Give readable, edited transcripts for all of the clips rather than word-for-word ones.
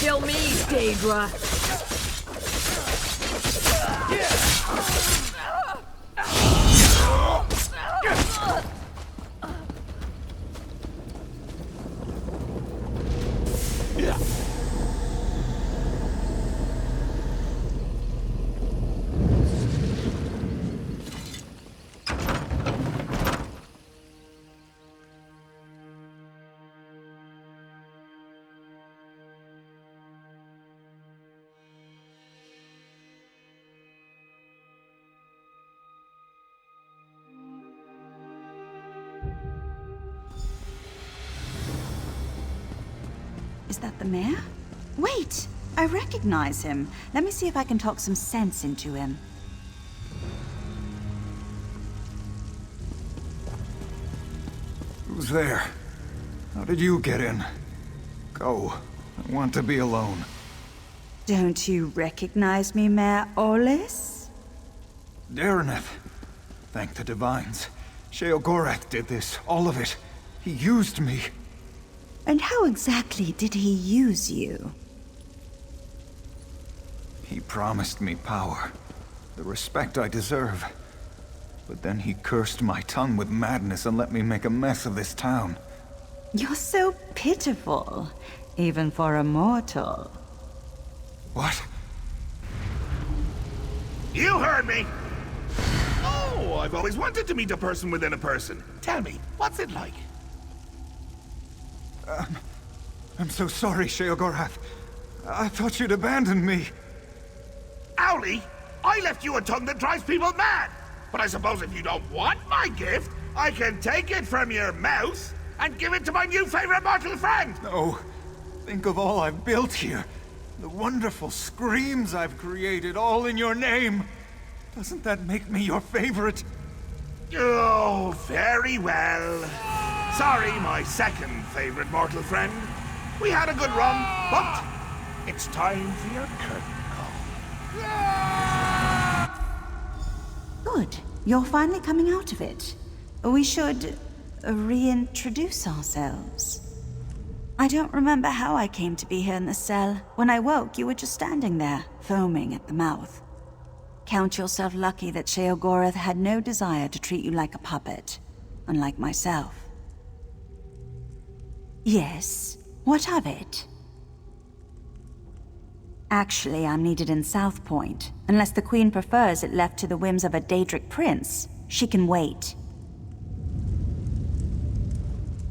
Kill me, Daedra. Is that the mayor? Wait! I recognize him. Let me see if I can talk some sense into him. Who's there? How did you get in? Go. I want to be alone. Don't you recognize me, Mayor Olis? Dareneth. Thank the Divines. Sheogorath did this, all of it. He used me. And how exactly did he use you? He promised me power, the respect I deserve. But then he cursed my tongue with madness and let me make a mess of this town. You're so pitiful, even for a mortal. What? You heard me! Oh, I've always wanted to meet a person within a person. Tell me, what's it like? I'm so sorry, Sheogorath. I thought you'd abandoned me. Owlie, I left you a tongue that drives people mad. But I suppose if you don't want my gift, I can take it from your mouth and give it to my new favorite mortal friend. No. Think of all I've built here. The wonderful screams I've created, all in your name. Doesn't that make me your favorite? Oh, very well. Sorry, my second favorite mortal friend. We had a good run, but it's time for your curtain call. Good. You're finally coming out of it. We should reintroduce ourselves. I don't remember how I came to be here in the cell. When I woke, you were just standing there, foaming at the mouth. Count yourself lucky that Sheogorath had no desire to treat you like a puppet, unlike myself. Yes, what of it? Actually, I'm needed in South Point. Unless the Queen prefers it left to the whims of a Daedric prince, she can wait.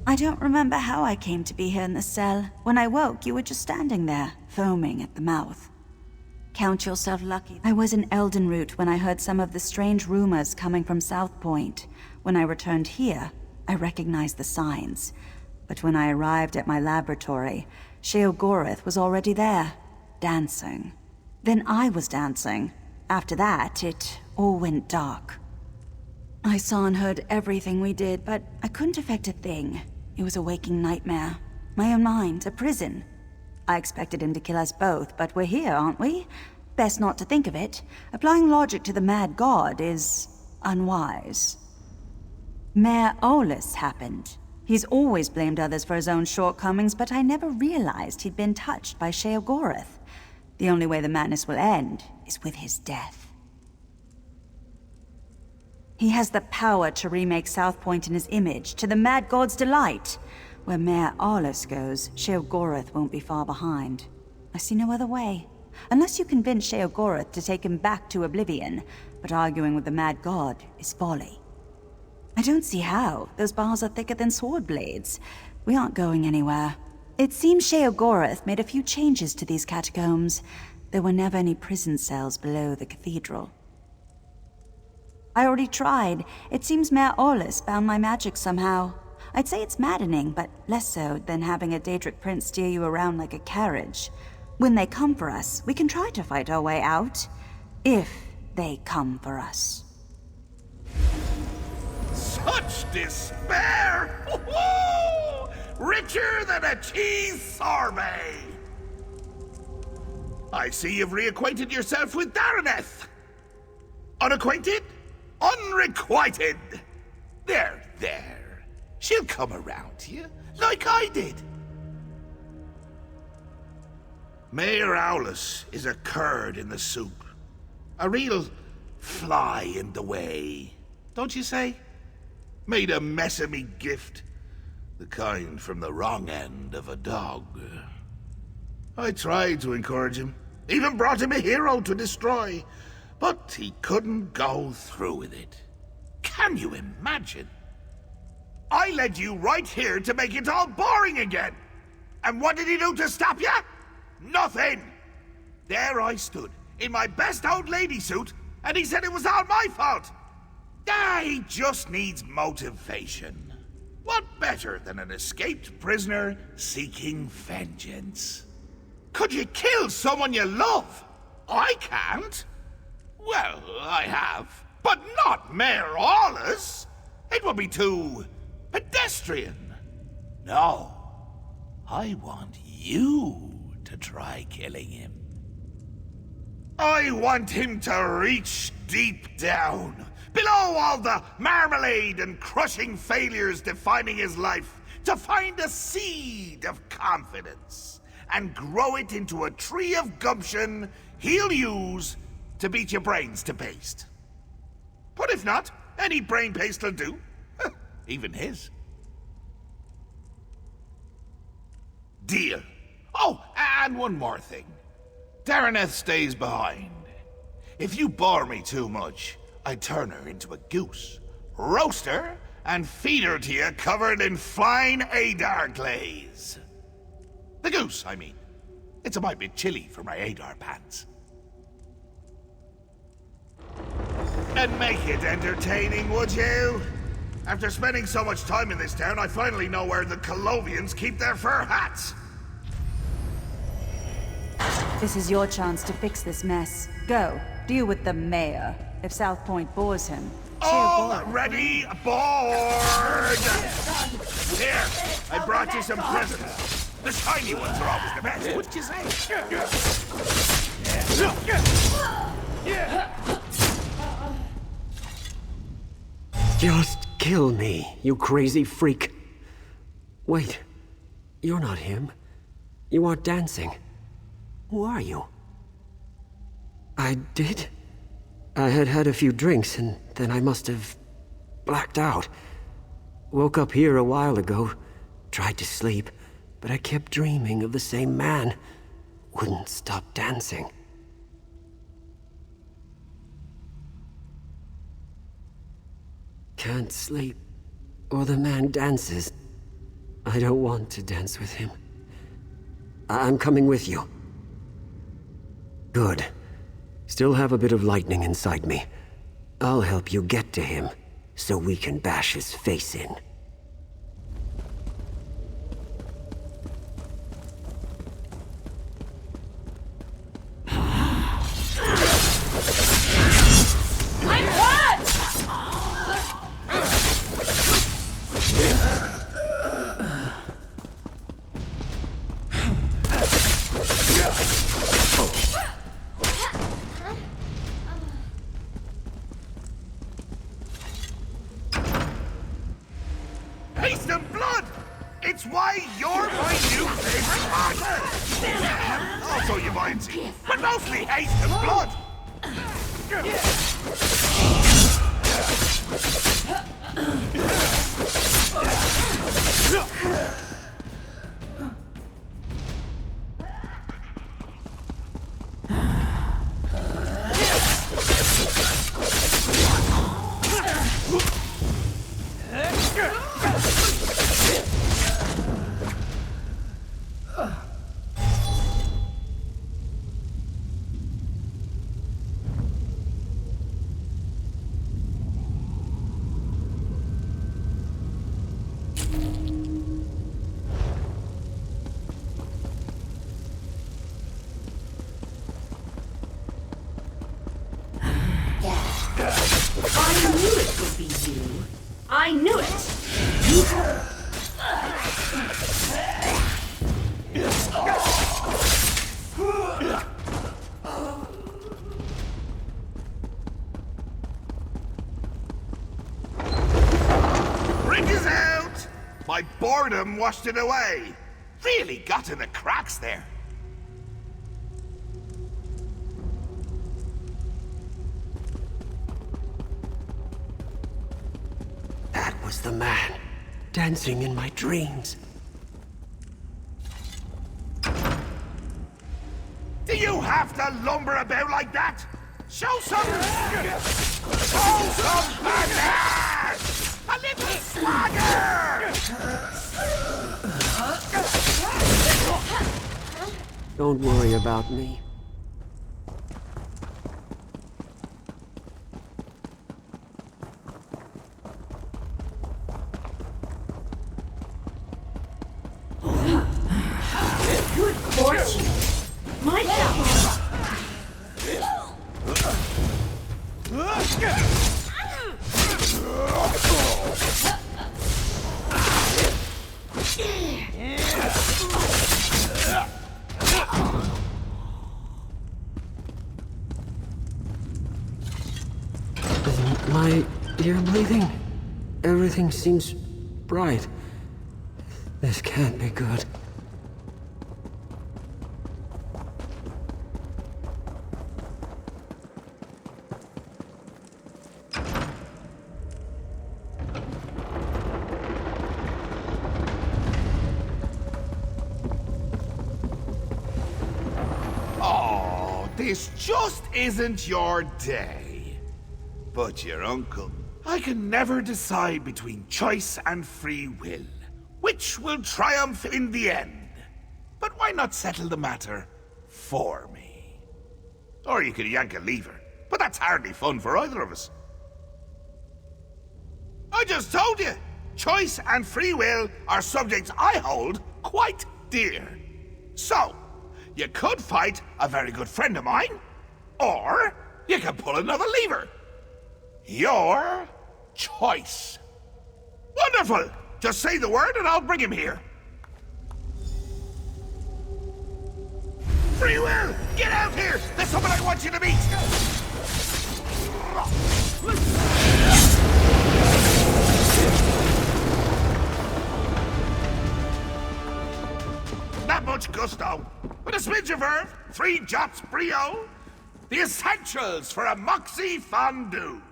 I don't remember how I came to be here in the cell. When I woke, you were just standing there, foaming at the mouth. Count yourself lucky. I was in Eldenroot when I heard some of the strange rumors coming from South Point. When I returned here, I recognized the signs. But when I arrived at my laboratory, Sheogorath was already there, dancing. Then I was dancing. After that, it all went dark. I saw and heard everything we did, but I couldn't affect a thing. It was a waking nightmare. My own mind, a prison. I expected him to kill us both, but we're here, aren't we? Best not to think of it. Applying logic to the mad god is unwise. Mayor Olis happened. He's always blamed others for his own shortcomings, but I never realized he'd been touched by Sheogorath. The only way the madness will end is with his death. He has the power to remake South Point in his image, to the mad god's delight. Where Mayor Olis goes, Sheogorath won't be far behind. I see no other way. Unless you convince Sheogorath to take him back to oblivion, but arguing with the mad god is folly. I don't see how. Those bars are thicker than sword blades. We aren't going anywhere. It seems Sheogorath made a few changes to these catacombs. There were never any prison cells below the cathedral. I already tried. It seems Mayor Olis found my magic somehow. I'd say it's maddening, but less so than having a Daedric prince steer you around like a carriage. When they come for us, we can try to fight our way out. If they come for us. Such despair! Woo-hoo! Richer than a cheese sorbet! I see you've reacquainted yourself with Daraneth. Unacquainted? Unrequited! There. She'll come around to you, like I did. Mayor Aulus is a curd in the soup. A real fly in the way, don't you say? Made a mess of me gift. The kind from the wrong end of a dog. I tried to encourage him. Even brought him a hero to destroy. But he couldn't go through with it. Can you imagine? I led you right here to make it all boring again. And what did he do to stop you? Nothing! There I stood, in my best old lady suit, and he said it was all my fault. He just needs motivation. What better than an escaped prisoner seeking vengeance? Could you kill someone you love? I can't. Well, I have, but not Mayor Aulus. It would be too pedestrian. No, I want you to try killing him. I want him to reach deep down, below all the marmalade and crushing failures defining his life, to find a seed of confidence and grow it into a tree of gumption he'll use to beat your brains to paste. But if not, any brain paste will do. Even his. Deal. Oh, and one more thing. Daraneth stays behind. If you bore me too much, I'd turn her into a goose, roast her, and feed her to you covered in fine Adar glaze. The goose, I mean. It's a mite bit chilly for my Adar pants. And make it entertaining, would you? After spending so much time in this town, I finally know where the Colovians keep their fur hats. This is your chance to fix this mess. Go, deal with the mayor. If South Point bores him. Already bored! Here, I brought you some presents. The shiny ones are always the best, wouldn't you say? Just kill me, you crazy freak. Wait, you're not him. You aren't dancing. Who are you? I did? I had had a few drinks, and then I must have blacked out. Woke up here a while ago, tried to sleep, but I kept dreaming of the same man. Wouldn't stop dancing. Can't sleep, or the man dances. I don't want to dance with him. I'm coming with you. Good. Still have a bit of lightning inside me. I'll help you get to him, so we can bash his face in. Taste of blood! It's why you're my new favorite partner! Also you might see, but mostly haste and blood! Ring is out! My boredom washed it away. Really got in the cracks there. That was the man, dancing in my dreams. Do you have to lumber about like that? Show some... Show some manners! A little swagger! Don't worry about me. Good fortune. My job. Is my ear bleeding? Everything seems bright. This can't be good. Oh, this just isn't your day. But your uncle, I can never decide between choice and free will. Which will triumph in the end? But why not settle the matter for me? Or you could yank a lever, but that's hardly fun for either of us. I just told you, choice and free will are subjects I hold quite dear. So, you could fight a very good friend of mine, or you can pull another lever. Your choice. Wonderful! Just say the word and I'll bring him here. Free will! Get out here! There's someone I want you to meet! Not much gusto, but a smidge of verve, 3 jots brio, the essentials for a moxie fondue.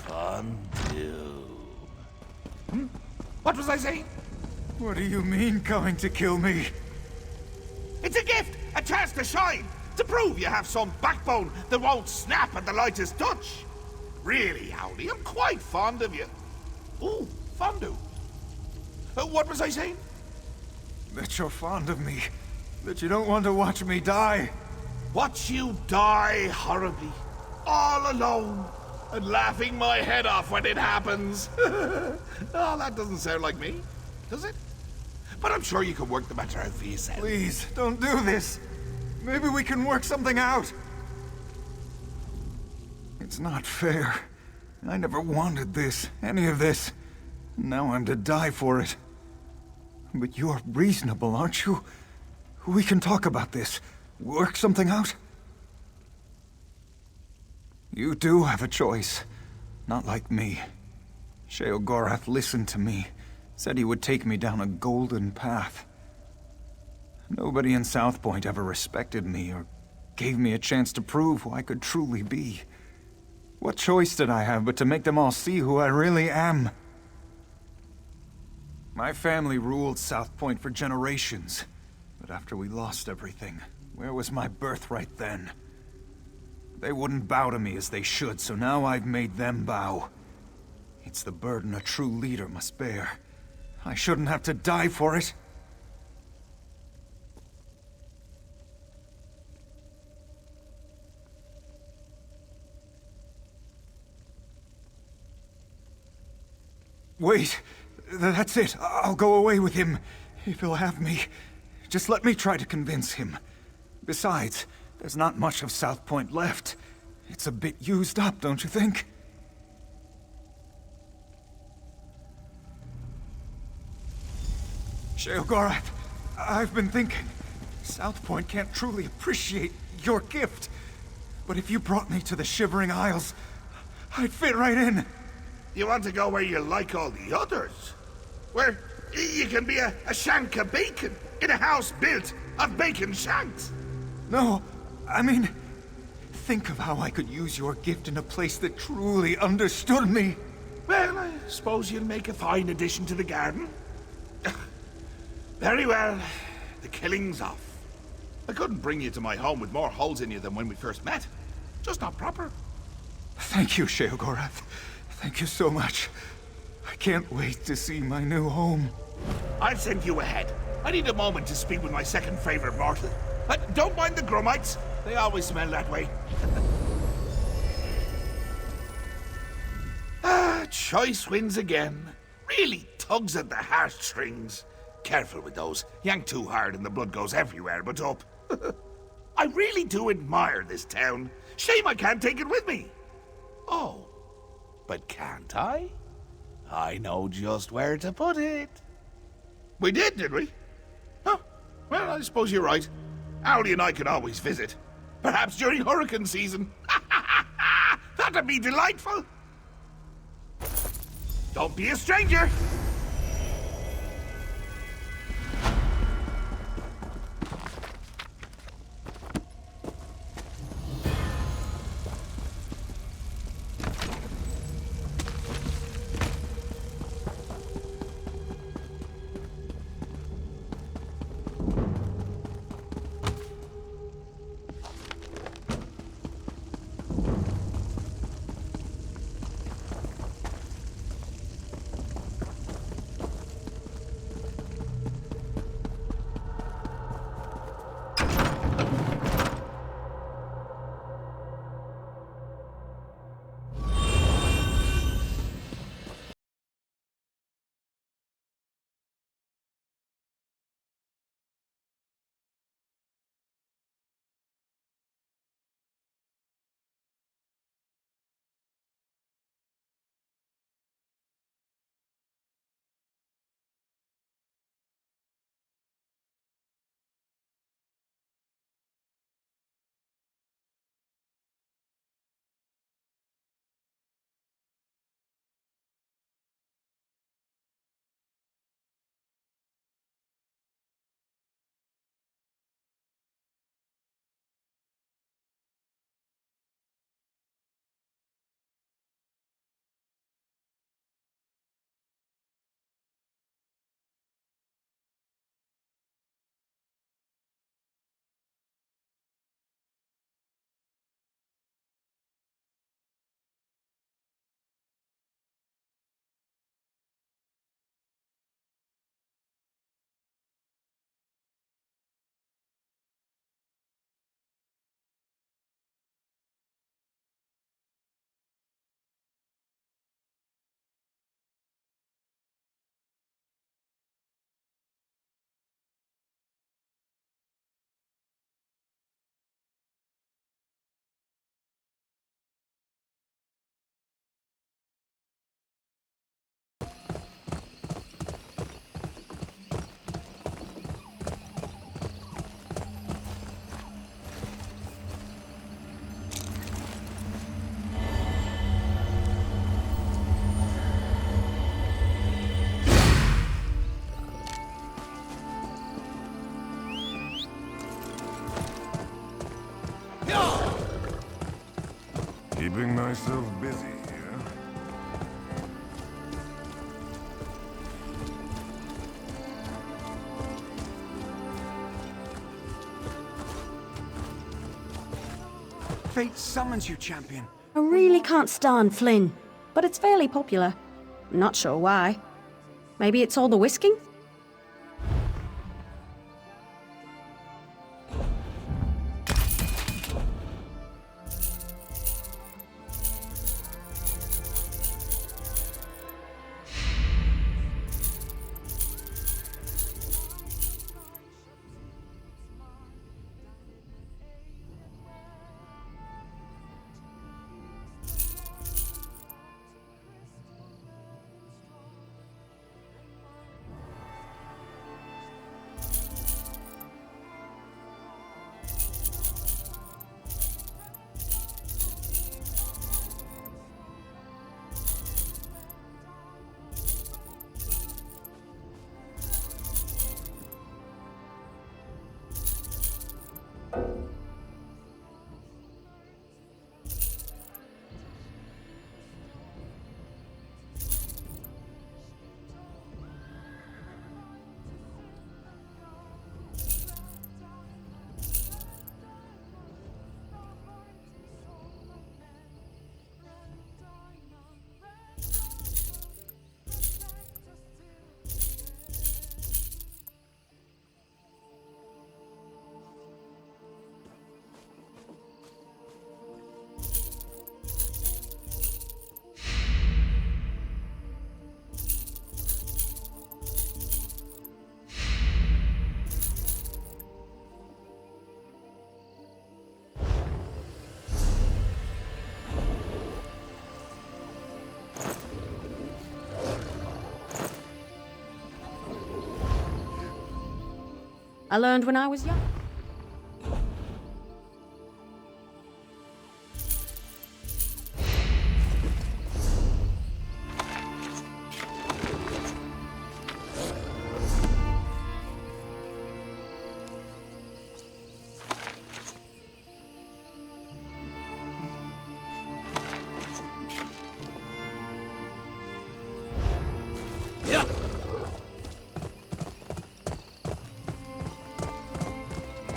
Fondue. What was I saying? What do you mean, coming to kill me? It's a gift, a chance to shine, to prove you have some backbone that won't snap at the lightest touch. Really, Howdy, I'm quite fond of you. Ooh, fondue. What was I saying? That you're fond of me. That you don't want to watch me die. Watch you die horribly, all alone, and laughing my head off when it happens. Oh, that doesn't sound like me, does it? But I'm sure you can work the matter out for yourself. Please, don't do this. Maybe we can work something out. It's not fair. I never wanted this, any of this. Now I'm to die for it. But you're reasonable, aren't you? We can talk about this. Work something out. You do have a choice. Not like me. Sheogorath listened to me. Said he would take me down a golden path. Nobody in South Point ever respected me or gave me a chance to prove who I could truly be. What choice did I have but to make them all see who I really am? My family ruled South Point for generations, but after we lost everything, where was my birthright then? They wouldn't bow to me as they should, so now I've made them bow. It's the burden a true leader must bear. I shouldn't have to die for it. Wait, that's it. I'll go away with him, if he'll have me. Just let me try to convince him. Besides, there's not much of South Point left. It's a bit used up, don't you think? Sheogorath, I've been thinking. South Point can't truly appreciate your gift. But if you brought me to the Shivering Isles, I'd fit right in. You want to go where you like all the others? Where you can be a shank of bacon in a house built of bacon shanks? No, I mean, think of how I could use your gift in a place that truly understood me. Well, I suppose you'll make a fine addition to the garden. Very well. The killing's off. I couldn't bring you to my home with more holes in you than when we first met. Just not proper. Thank you, Sheogorath. Thank you so much. I can't wait to see my new home. I'll send you ahead. I need a moment to speak with my second favorite mortal. Don't mind the grummites. They always smell that way. Choice wins again. Really tugs at the heartstrings. Careful with those. Yank too hard and the blood goes everywhere but up. I really do admire this town. Shame I can't take it with me. Oh, but can't I? I know just where to put it. We did we? Oh, well, I suppose you're right. Owlie and I can always visit. Perhaps during hurricane season. That'd be delightful. Don't be a stranger. Keeping myself busy here. Fate summons you, champion. I really can't stand Flynn, but it's fairly popular. I'm not sure why. Maybe it's all the whisking? I learned when I was young.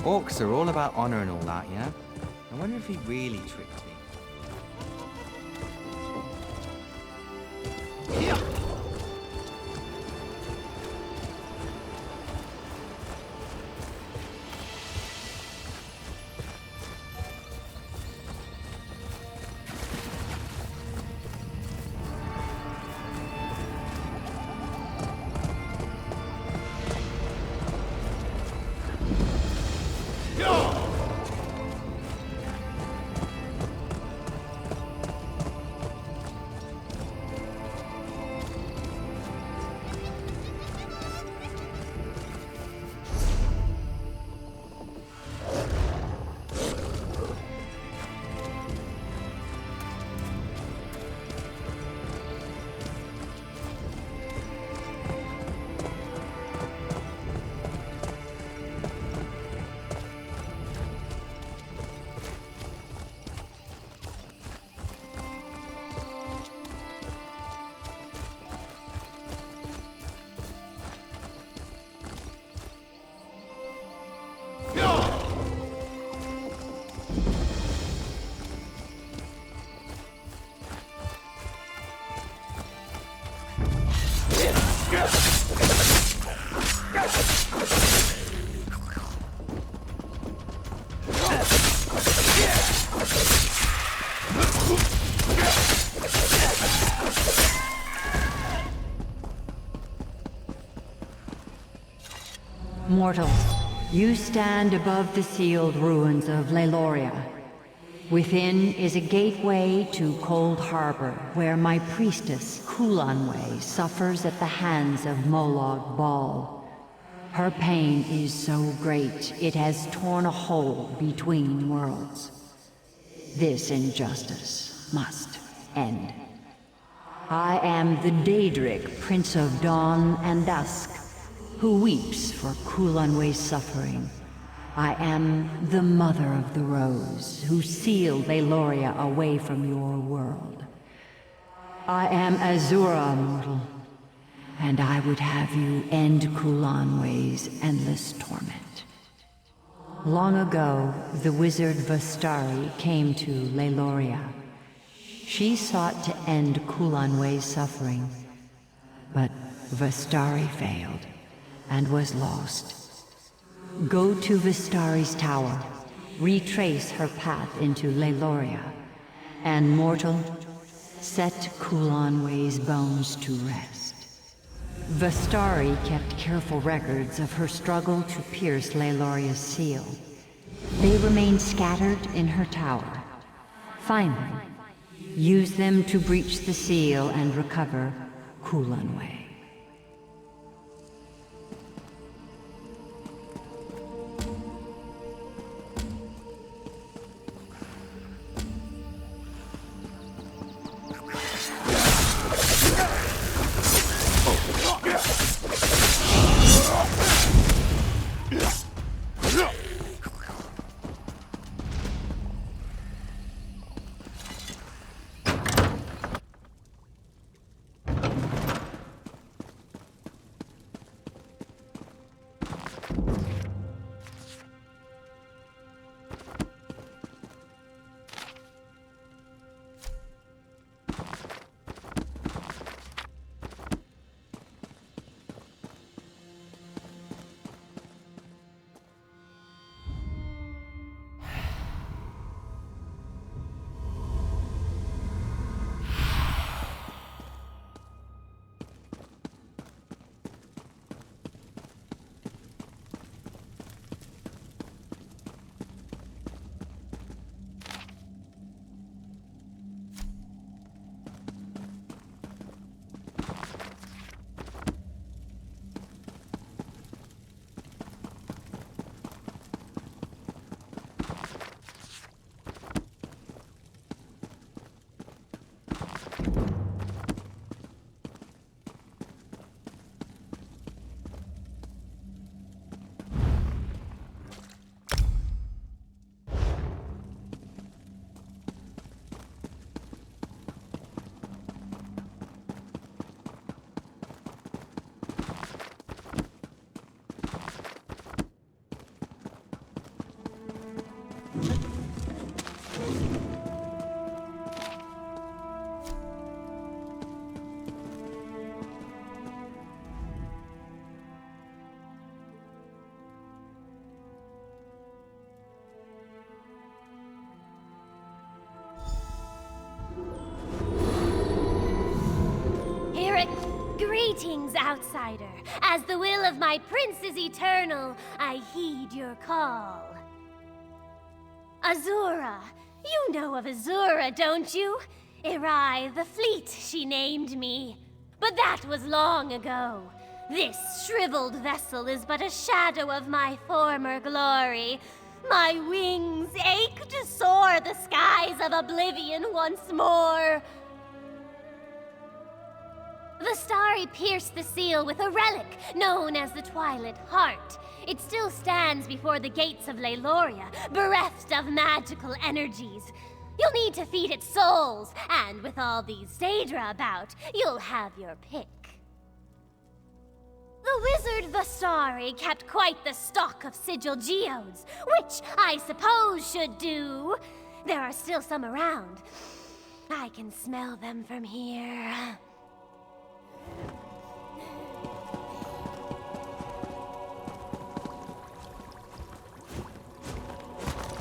Orcs are all about honor and all that, yeah? I wonder if he really tricked me. Mortals, you stand above the sealed ruins of Leyloria. Within is a gateway to Cold Harbor, where my priestess, Kulanwe, suffers at the hands of Molag Bal. Her pain is so great, it has torn a hole between worlds. This injustice must end. I am the Daedric, Prince of Dawn and Dusk, who weeps for Kulanwe's suffering. I am the Mother of the Rose, who sealed Leyloria away from your world. I am Azura, mortal, and I would have you end Kulanwe's endless torment. Long ago, the wizard Vastari came to Leyloria. She sought to end Kulanwe's suffering, but Vastari failed and was lost. Go to Vistari's tower, retrace her path into Leyloria, and mortal, set Kulanwe's bones to rest. Vastari kept careful records of her struggle to pierce Leyloria's seal. They remain scattered in her tower. Find them, use them to breach the seal and recover Kulanwe. Greetings, outsider. As the will of my prince is eternal, I heed your call. Azura. You know of Azura, don't you? Erai the Fleet, she named me. But that was long ago. This shriveled vessel is but a shadow of my former glory. My wings ache to soar the skies of oblivion once more. The Starry pierced the seal with a relic known as the Twilight Heart. It still stands before the gates of Leyloria, bereft of magical energies. You'll need to feed it souls, and with all these Daedra about, you'll have your pick. The wizard Vastari kept quite the stock of sigil geodes, which I suppose should do. There are still some around. I can smell them from here.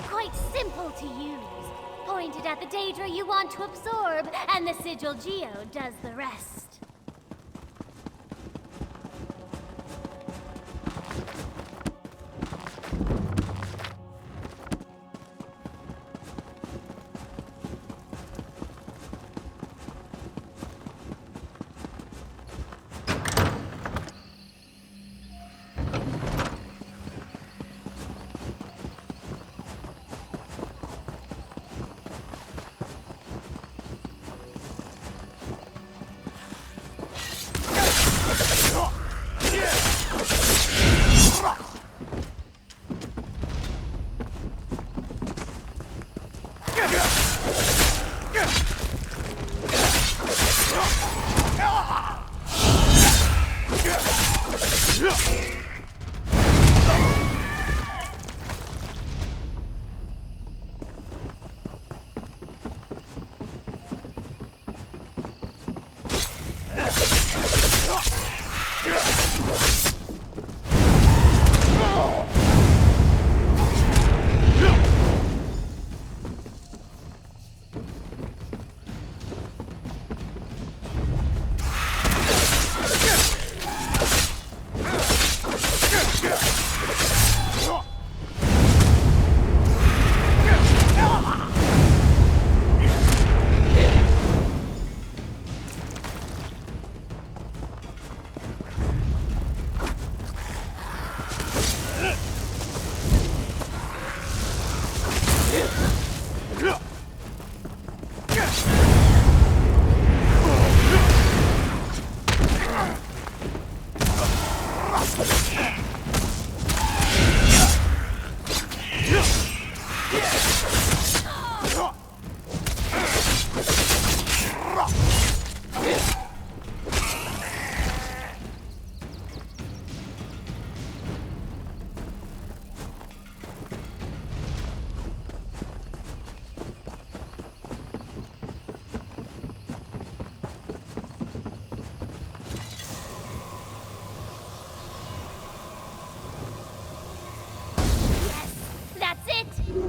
Quite simple to use. Pointed at the Daedra you want to absorb, and the sigil geode does the rest.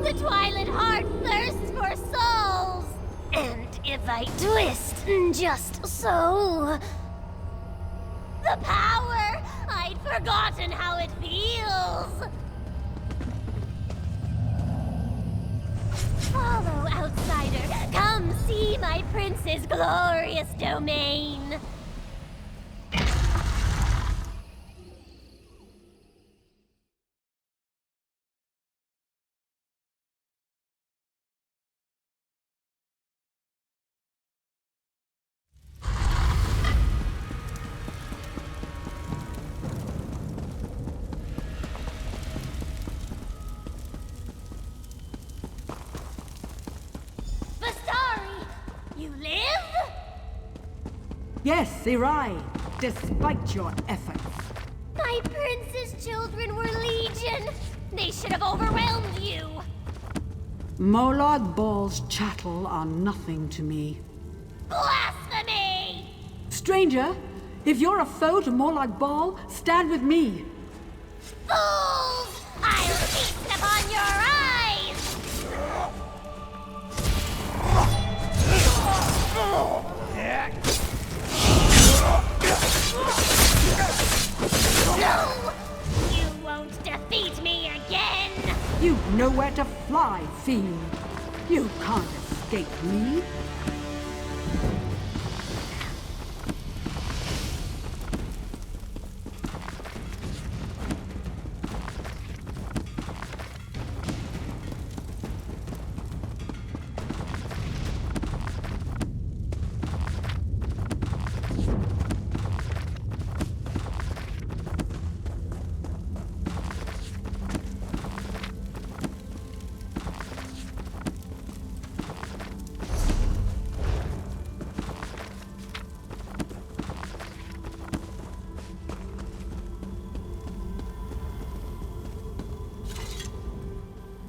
The Twilight Heart thirsts for souls! And if I twist just so... The power! I'd forgotten how it feels! Follow, outsider. Come see my prince's glorious domain. Yes, Irai, despite your efforts. My prince's children were legion. They should have overwhelmed you. Morlog Ball's chattel are nothing to me. Blasphemy! Stranger, if you're a foe to Morlog Ball, stand with me. Fools! I'll feast upon your eyes! No! You won't defeat me again! You've nowhere to fly, fiend. You can't escape me.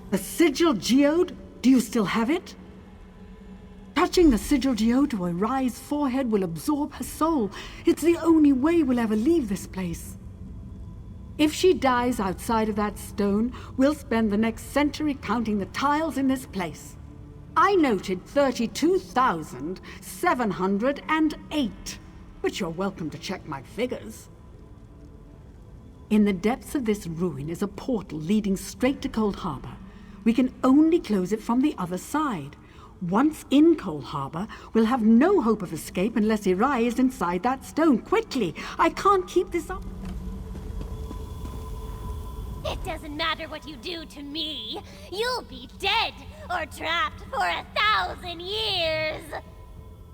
The sigil geode? Do you still have it? Touching the sigil geode to Erai's forehead will absorb her soul. It's the only way we'll ever leave this place. If she dies outside of that stone, we'll spend the next century counting the tiles in this place. I noted 32,708, but you're welcome to check my figures. In the depths of this ruin is a portal leading straight to Cold Harbor. We can only close it from the other side. Once in Cold Harbor, we'll have no hope of escape unless Erai is inside that stone. Quickly! I can't keep this up. It doesn't matter what you do to me. You'll be dead or trapped for 1,000 years.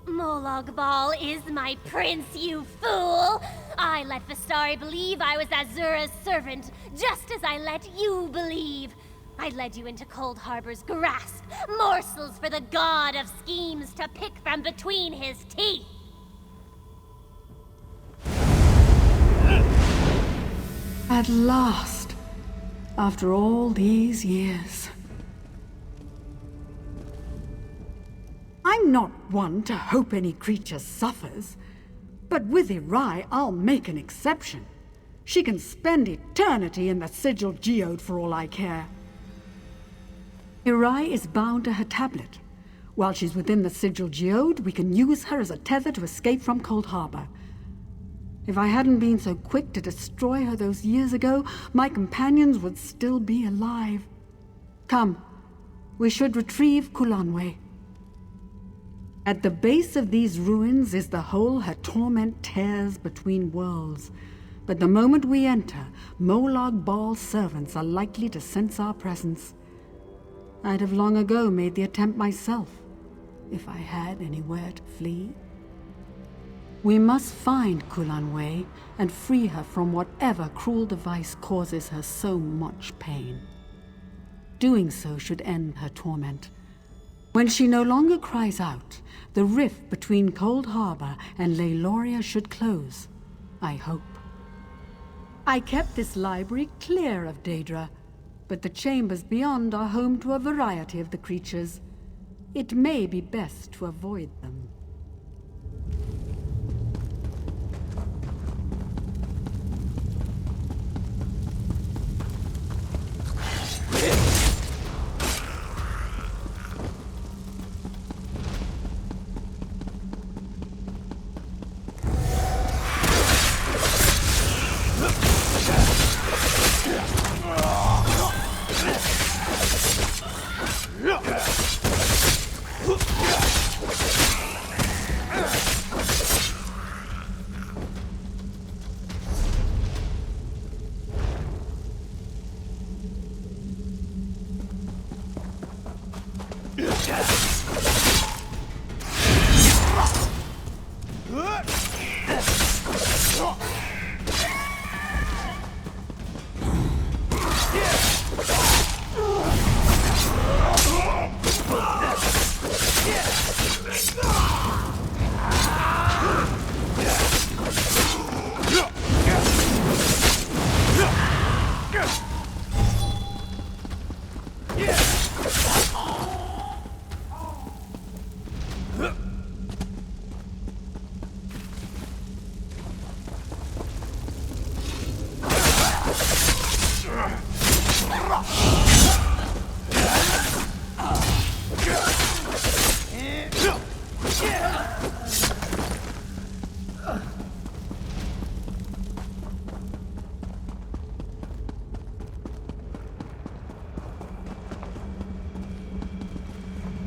Molag Bal is my prince, you fool! I let Vistari believe I was Azura's servant, just as I let you believe. I led you into Cold Harbor's grasp, morsels for the god of schemes to pick from between his teeth. At last, after all these years. I'm not one to hope any creature suffers, but with Erai, I'll make an exception. She can spend eternity in the sigil geode for all I care. Erai is bound to her tablet. While she's within the sigil geode, we can use her as a tether to escape from Cold Harbor. If I hadn't been so quick to destroy her those years ago, my companions would still be alive. Come, we should retrieve Kulanwe. At the base of these ruins is the hole her torment tears between worlds. But the moment we enter, Molag Bal's servants are likely to sense our presence. I'd have long ago made the attempt myself, if I had anywhere to flee. We must find Kulanwe and free her from whatever cruel device causes her so much pain. Doing so should end her torment. When she no longer cries out, the rift between Cold Harbor and Leiloria should close, I hope. I kept this library clear of Daedra, but the chambers beyond are home to a variety of the creatures. It may be best to avoid them. Yeah!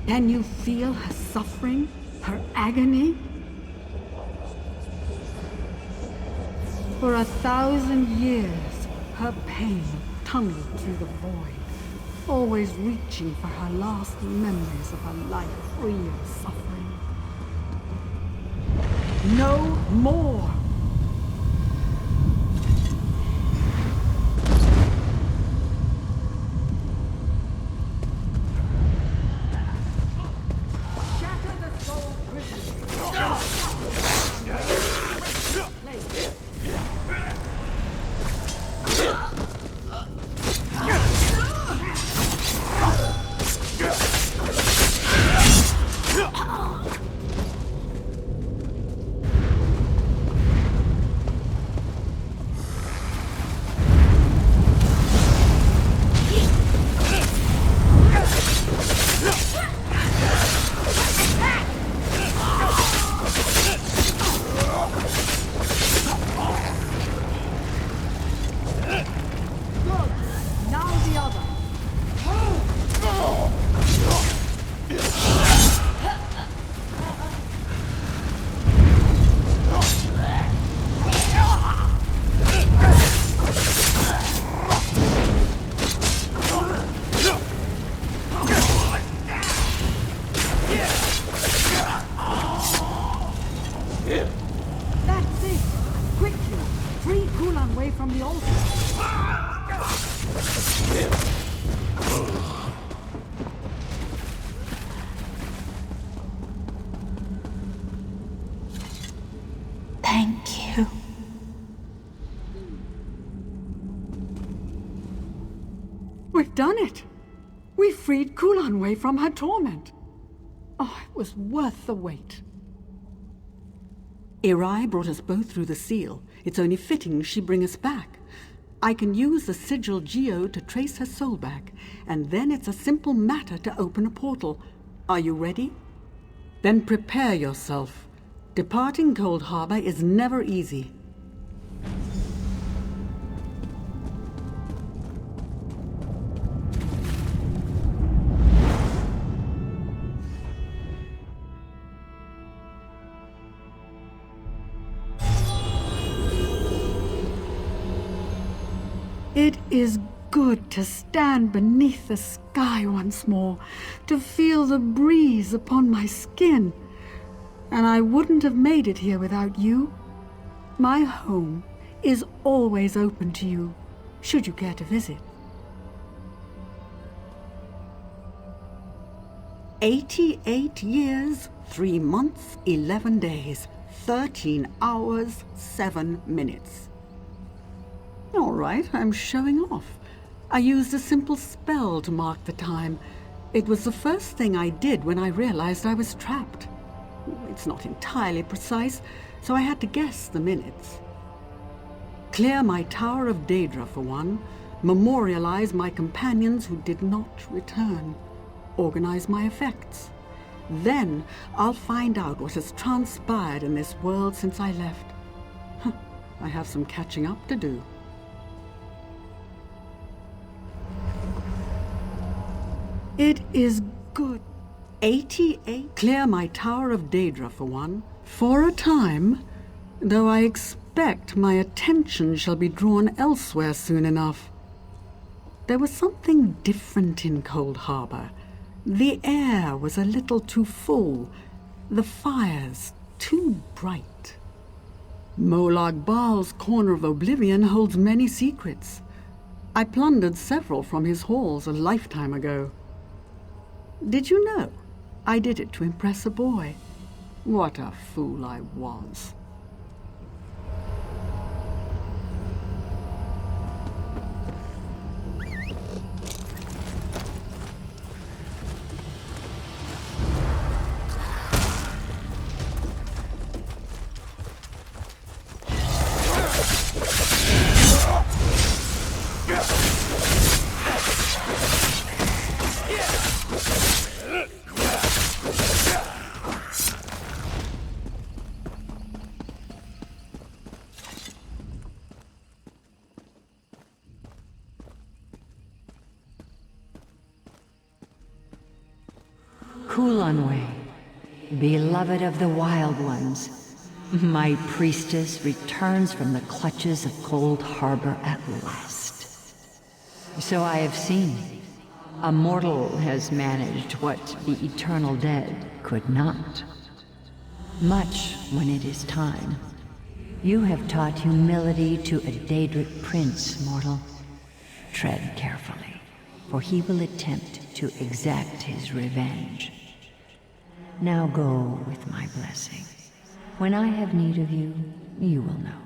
Can you feel her suffering, her agony? For 1,000 years, her pain tunneled through the void, always reaching for her last memories of a life free of suffering. No more! Thank you. We've done it! We freed Kulanway from her torment. Oh, it was worth the wait. Irai brought us both through the seal. It's only fitting she bring us back. I can use the sigil geode to trace her soul back, and then it's a simple matter to open a portal. Are you ready? Then prepare yourself. Departing Cold Harbor is never easy. It is good to stand beneath the sky once more, to feel the breeze upon my skin. And I wouldn't have made it here without you. My home is always open to you, should you care to visit. 88 years, 3 months, 11 days, 13 hours, 7 minutes. All right, I'm showing off. I used a simple spell to mark the time. It was the first thing I did when I realized I was trapped. It's not entirely precise, so I had to guess the minutes. Clear my Tower of Daedra for one, memorialize my companions who did not return, organize my effects. Then I'll find out what has transpired in this world since I left. I have some catching up to do. It is good. 88. Clear my Tower of Daedra for one. For a time, though I expect my attention shall be drawn elsewhere soon enough. There was something different in Cold Harbor. The air was a little too full, the fires too bright. Molag Baal's Corner of Oblivion holds many secrets. I plundered several from his halls a lifetime ago. Did you know? I did it to impress a boy. What a fool I was. Kulanway, beloved of the Wild Ones, my priestess returns from the clutches of Cold Harbor at last. So I have seen. A mortal has managed what the eternal dead could not. Much when it is time. You have taught humility to a Daedric prince, mortal. Tread carefully, for he will attempt to exact his revenge. Now go with my blessing. When I have need of you, you will know.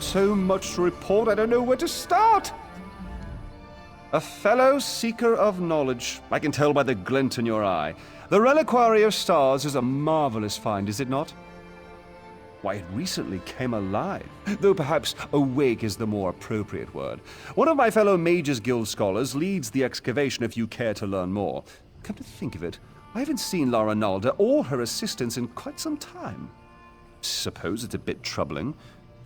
So much to report, I don't know where to start. A fellow seeker of knowledge. I can tell by the glint in your eye. The Reliquary of Stars is a marvelous find, is it not? Why, it recently came alive, though perhaps awake is the more appropriate word. One of my fellow Mages Guild scholars leads the excavation if you care to learn more. Come to think of it, I haven't seen Lara Nalda or her assistants in quite some time. Suppose it's a bit troubling.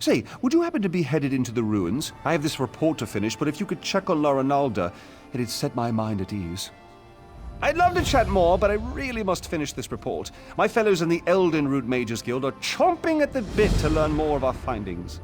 Say, would you happen to be headed into the ruins? I have this report to finish, but if you could check on Lara Nalda, it'd set my mind at ease. I'd love to chat more, but I really must finish this report. My fellows in the Eldenroot Mages Guild are chomping at the bit to learn more of our findings.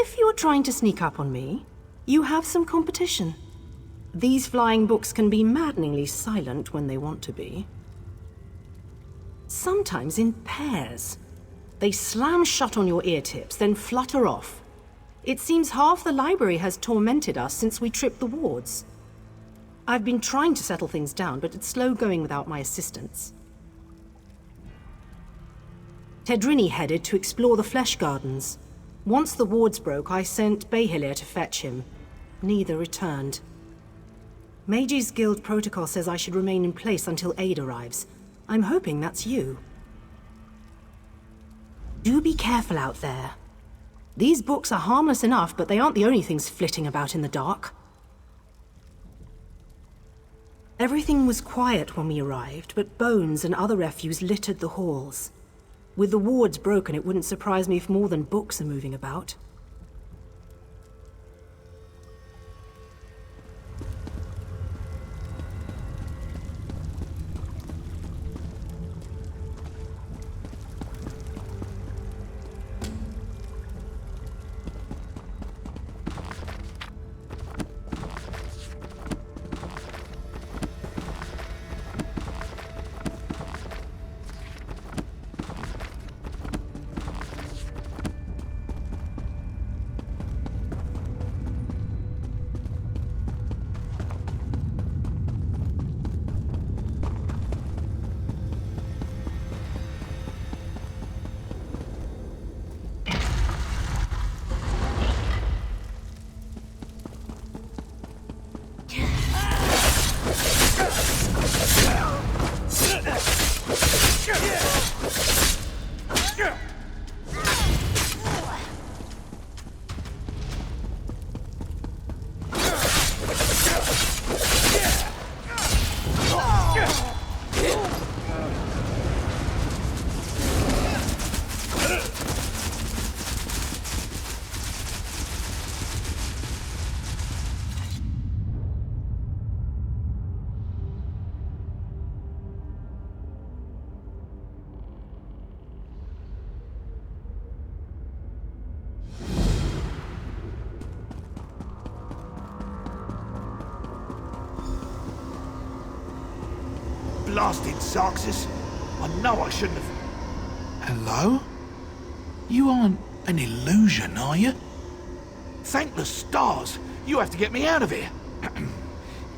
If you're trying to sneak up on me, you have some competition. These flying books can be maddeningly silent when they want to be. Sometimes in pairs. They slam shut on your ear tips, then flutter off. It seems half the library has tormented us since we tripped the wards. I've been trying to settle things down, but it's slow going without my assistance. Tedrini headed to explore the Flesh Gardens. Once the wards broke, I sent Behilir to fetch him. Neither returned. Mages Guild protocol says I should remain in place until aid arrives. I'm hoping that's you. Do be careful out there. These books are harmless enough, but they aren't the only things flitting about in the dark. Everything was quiet when we arrived, but bones and other refuse littered the halls. With the wards broken, it wouldn't surprise me if more than books are moving about. Blasted Zarxus. I know I shouldn't have... Hello? You aren't an illusion, are you? Thank the stars! You have to get me out of here!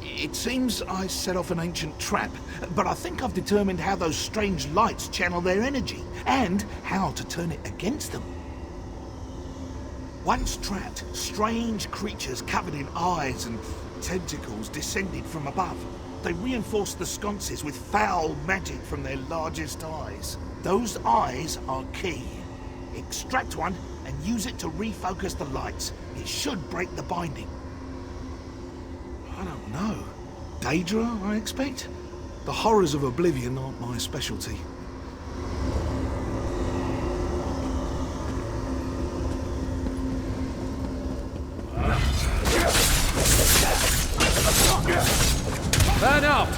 It seems I set off an ancient trap, but I think I've determined how those strange lights channel their energy, and how to turn it against them. Once trapped, strange creatures covered in eyes and tentacles descended from above. They reinforced the sconces with foul magic from their largest eyes. Those eyes are key. Extract one and use it to refocus the lights. It should break the binding. I don't know. Daedra, I expect? The horrors of Oblivion aren't my specialty. Burn out!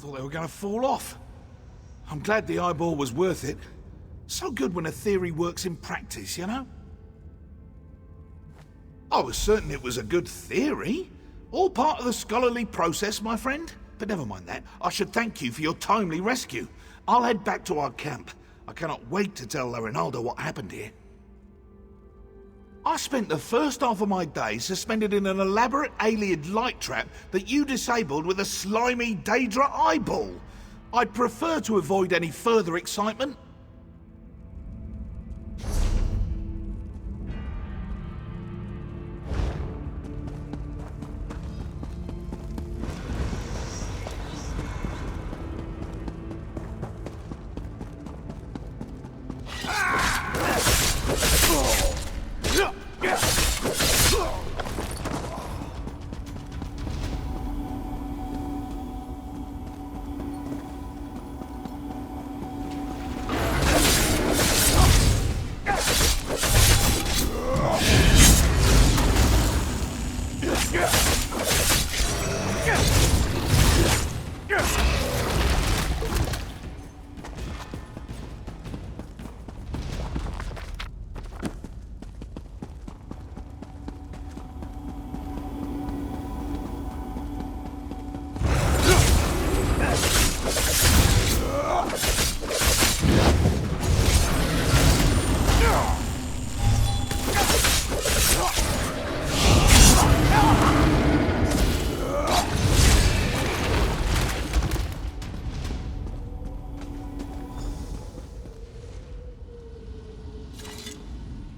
thought they were going to fall off. I'm glad the eyeball was worth it. So good when a theory works in practice, you know? I was certain it was a good theory. All part of the scholarly process, my friend. But never mind that. I should thank you for your timely rescue. I'll head back to our camp. I cannot wait to tell Rinaldo what happened here. I spent the first half of my day suspended in an elaborate alien light trap that you disabled with a slimy Daedra eyeball. I'd prefer to avoid any further excitement.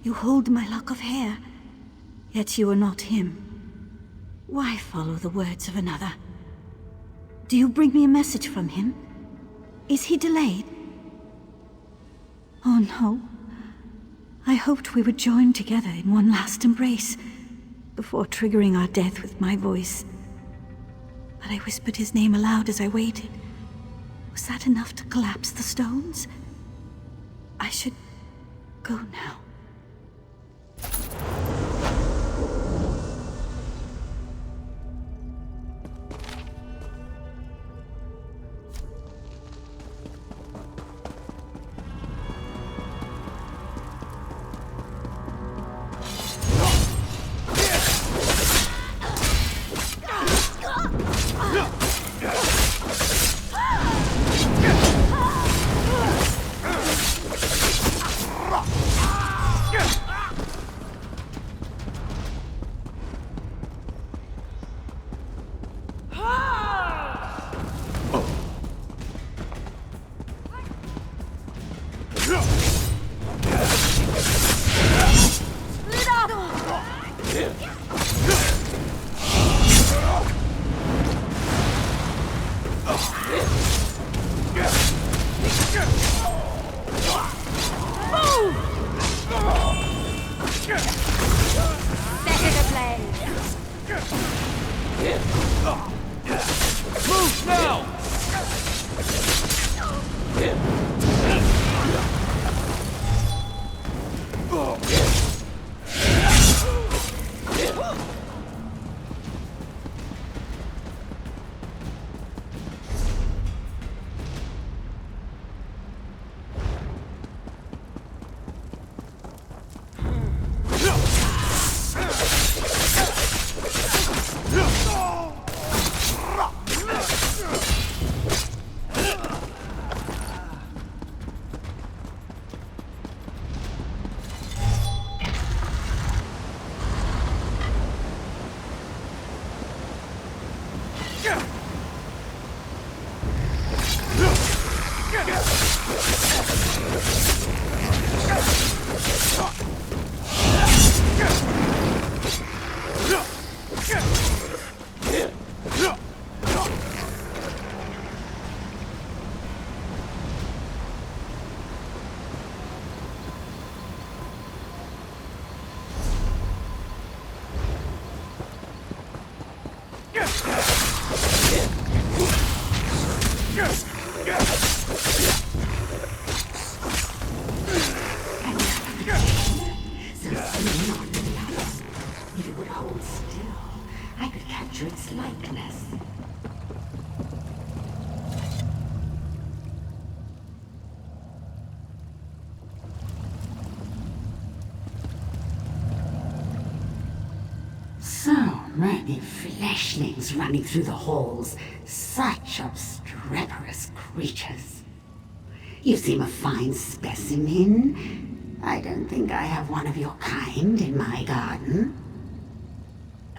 You hold my lock of hair, yet you are not him. Why follow the words of another? Do you bring me a message from him? Is he delayed? Oh no. I hoped we would join together in one last embrace, before triggering our death with my voice. But I whispered his name aloud as I waited. Was that enough to collapse the stones? I should go now. Move now! If it would hold still, I could capture its likeness. many fleshlings running through the halls. Such obstreperous creatures. You seem a fine specimen. I don't think I have one of your kind in my garden.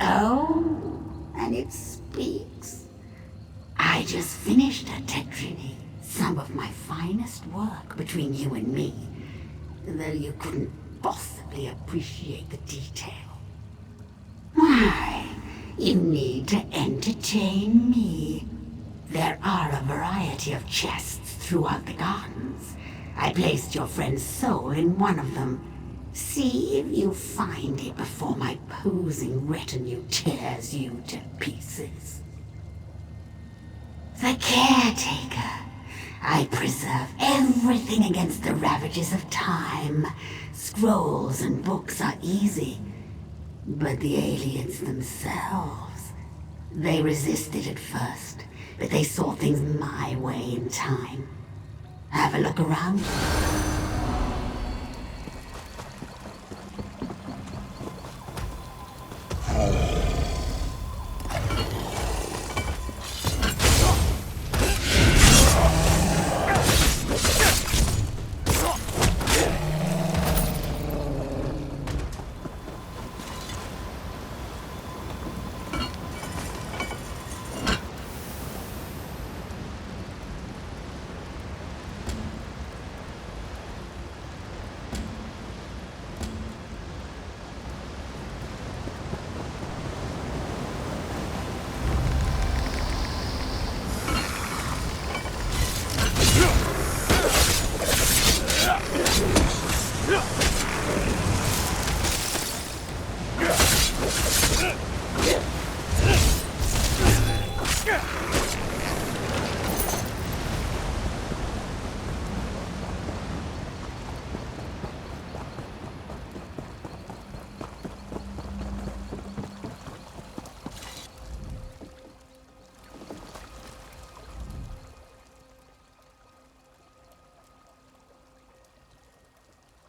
Oh, and it speaks. I just finished a Tetrini, some of my finest work between you and me, though you couldn't possibly appreciate the detail. Why, you need to entertain me. There are a variety of chests throughout the gardens. I placed your friend's soul in one of them. See if you find it before my posing retinue tears you to pieces. The caretaker. I preserve everything against the ravages of time. Scrolls and books are easy. But the aliens themselves, they resisted at first, but they saw things my way in time. Have a look around.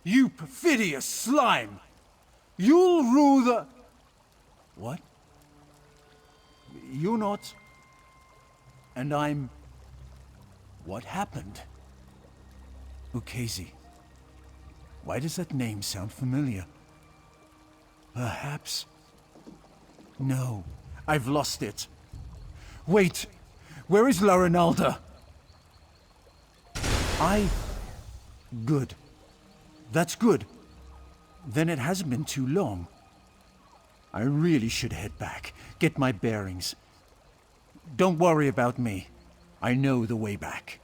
You perfidious slime! You'll rule the... What? You're not... And I'm... What happened? Ukezi. Why does that name sound familiar? Perhaps... No, I've lost it. Wait, where is La Ronalda? Good. That's good. Then it hasn't been too long. I really should head back, get my bearings. Don't worry about me. I know the way back.